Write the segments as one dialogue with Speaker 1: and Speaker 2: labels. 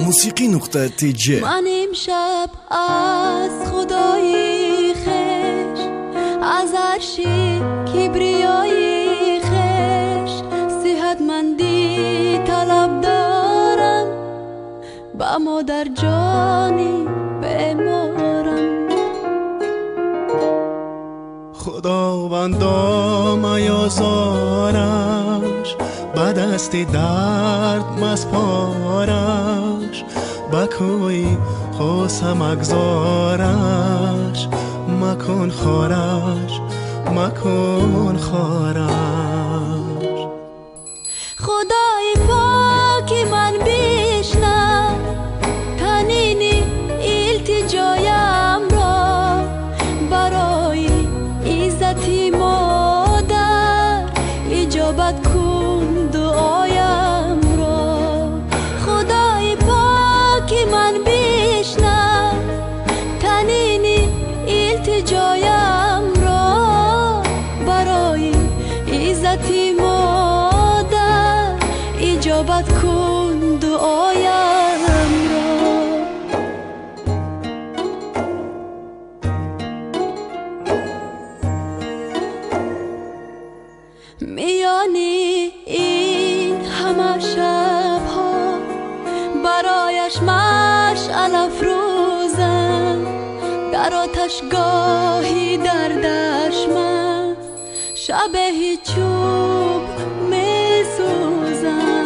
Speaker 1: موسیقی نقطه تیجه.
Speaker 2: من امشب از خدای خش، از عرشی کبریای خش، صحتمندی طلب دارم، با مادر جانی بیمارم.
Speaker 3: خداوندا میازارش، به دست درد مسپارش، به کوی خوسم اگذارش، مکن خارش مکن خارش.
Speaker 2: خدای پاک من بشنو تنین التجایم را، برای عزت مادر اجابت کن دعایم را. خدای پاک من بشنو تنین التجایم را، برای عزت مادر اجابت کن دعایم را. میانی این همه شبها برایش مشعل افروزم، در آتشگاهی دردش من شبه چوب میسوزم.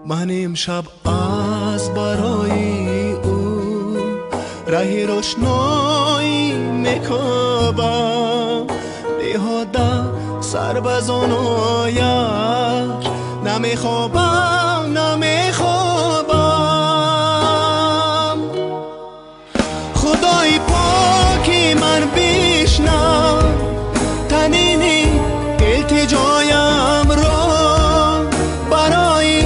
Speaker 3: من امشب از برای او راه روشنایی میکوبم، بیهوده سر بزنویش نمیخوابم نمیخوابم. خدای پاکی من بشنو تنین التجایم را، برای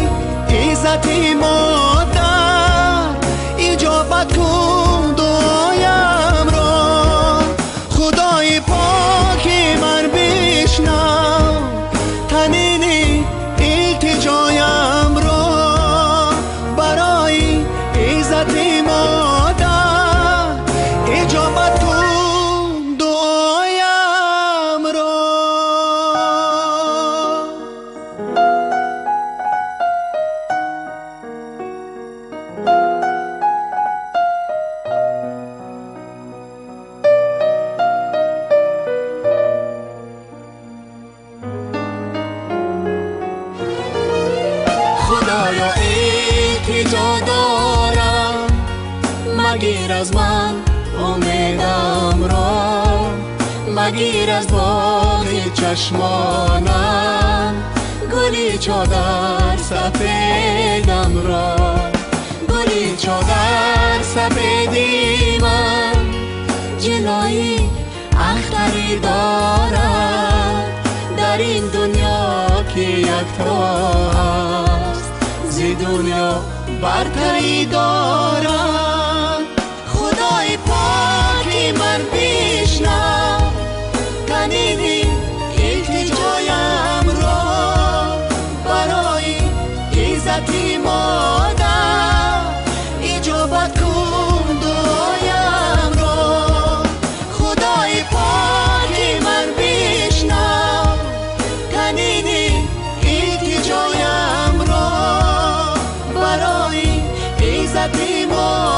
Speaker 3: عزت مادر اجابت کن دعایم را. خدای پاکی من بشنو تنین التجایم را، برای عزت مادر اجابت کن دعایم را. خدایا التجا دارم، مگیر از من امیدم را، مگیر از باغ چشمانم گلی چادر سفیدم را. گلی چادر سفیدی من جلوی اختری دارد، در این دنیا که یکتا است زی دنیا برتری دارد. خدای پاکی من بشنو تنین التجایم را، برای عزت مادر اجابت کن دعایم را. خدای پاکی من بشنو تنین التجایم را، برای عزت مادر